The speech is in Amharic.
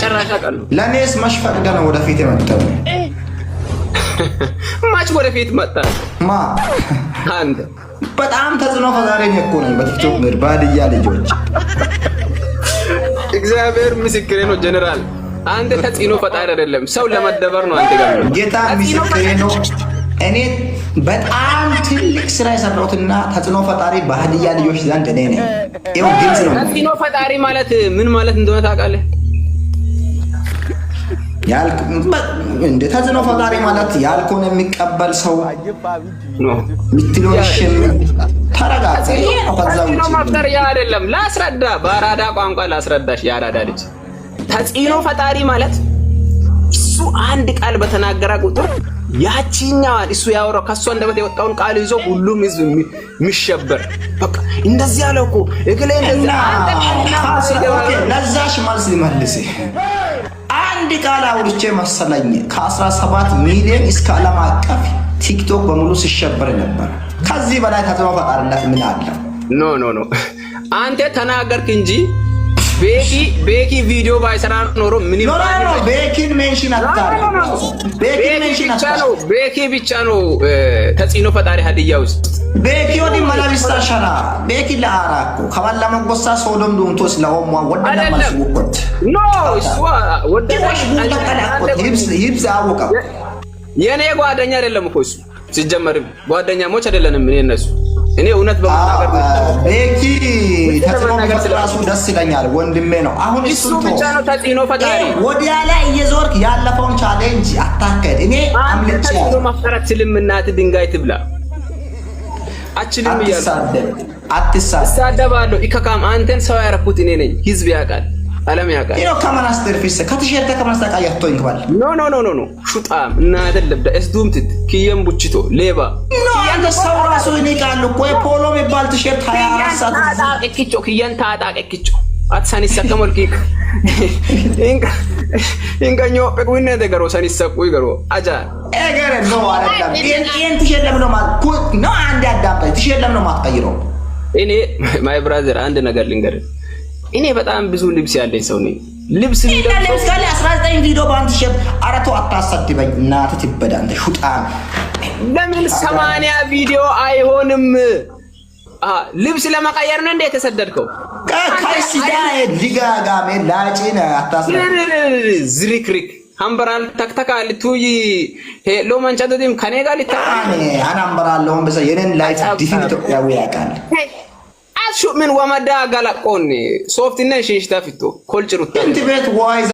የመጨረሻ ቀን ነው። ለኔስ መሽፈቅደ ነው ወደፊት የመጣው ማች ወደፊት መጣ ማ አንተ በጣም ተጽዕኖ ፈጣሪ እኮ ነኝ በቲክቶክ ምር ባድያ ልጆች እግዚአብሔር ምስክሬ ነው ጀነራል አንተ ተጽዕኖ ፈጣሪ አይደለም ሰው ለመደበር ነው አንተ ጋር ጌታ ምስክሬ ነው እኔ በጣም ትልቅ ስራ የሰራሁትና ተጽዕኖ ፈጣሪ ባድያ ልጆች ዘንድ እኔ ነኝ ይሄው ግልጽ ነው ተጽዕኖ ፈጣሪ ማለት ምን ማለት እንደሆነ ታውቃለህ ያልክ እንደ ተጽዕኖ ፈጣሪ ማለት ያልኩን የሚቀበል ሰው ነው ምትሎሽን ተረጋጋ ይሄ ነው ተጽዕኖ መፍጠር ያ አይደለም ላስረዳ በአራዳ ቋንቋ ላስረዳሽ ያራዳ ልጅ ተጽዕኖ ፈጣሪ ማለት እሱ አንድ ቃል በተናገረ ቁጥር ያቺኛዋን እሱ ያወራው ከሱ አንደበት የወጣውን ቃል ይዞ ሁሉም ህዝብ የሚሸበር በቃ እንደዚህ ያለው እኮ እግሌ እንደዚህ ለዛሽ መልስ ሊመልስ አንድ ቃል አውርቼ መሰለኝ ከ17 ሚሊዮን እስከ ዓለም አቀፍ ቲክቶክ በሙሉ ሲሸበር ነበር ከዚህ በላይ ተጽዕኖ ፈጣሪነት ምን አለ ኖ አንተ ተናገርክ እንጂ ቤኪ ቪዲዮ ባይሰራ ኖሮ ምን ይባል ነው ቤኪን ሜንሽን አታርግ ቤኪን ሜንሽን አታርግ ቤኪ ብቻ ነው ተጽዕኖ ፈጣሪ ሀዲያ ውስጥ ቤኪ ወዲ ማላቪስታ ሻራ ቤኪ ለአራኩ ከማላ መንጎሳ ሶዶም ዱንቶስ ለኦማ ወደና ማስውቆት ኖ እሱዋ ወደሽ ይብስ አወቃ የኔ ጓደኛ አይደለም እኮ እሱ ሲጀመርም ጓደኛሞች አይደለንም እኔ እነሱ እኔ እውነት በመናገር ቤኪ ተጽዕኖ ፈጣሪሱ ደስ ይለኛል ወንድሜ ነው አሁን እሱ ብቻ ነው ተጽዕኖ ፈጣሪ ወዲያ ላይ እየዞርክ ያለፈውን ቻሌንጅ አታከድ እኔ አምልጬ ተጽዕኖ መፍጠር አትችልም እናት ድንጋይ ትብላ አችልም አትሳደባለሁ ኢካካም አንተን ሰው ያረኩት እኔ ነኝ ህዝብ ያውቃል ዓለም ያውቃል ይሄው ከማናስተር ፊስ ከትሸርተ ከማስተቃ ያቶኝ ከባል ኖ ሹጣም እና አይደለም ደስዱምት ኪየም ቡችቶ ሌባ ያን ሰው ራሱ ይንቃል እኮ ፖሎ የሚባል ትሸርት 24 ሰዓት ታጣቂቾ ኪየን ታጣቂቾ አትሳኒ ሰከሞልኪ ኢንካኞ በቁነ ደገሮ ሳኒ ሰቁ ይገሮ አጃ ኤገረ ነው አይደለም ይሄን ትሸርት ለምን ነው ማለት ነው አንድ ያዳምጣ ትሸርት ለምን ነው ማትቀይረው እኔ ማይ ብራዘር አንድ ነገር ልንገርህ እኔ በጣም ብዙ ልብስ ያለኝ ሰው ነኝ ልብስ ለብስ ካለ 19 ቪዲዮ ባንት ሸብ አራቶ አታሰድበኝ እናት ትበዳ አንተ ሹጣን ለምን 80 ቪዲዮ አይሆንም ልብስ ለማቀየር ነው እንዴ የተሰደድከው ከካይሲዳ ሊጋጋሜ ላጪና አታሰድ ዝሪክሪክ አምበራል ተክተካል ቱይ ሄሎ ማንቻዶዲም ከኔ ጋር ሊታኔ አናምበራለሁም በዛ የኔን ላይፍ ዲፊን ኢትዮጵያዊ ያውቃል شو من ومدا قلقوني صوفتنا شيش تافتو كل جروت انت بيت وايز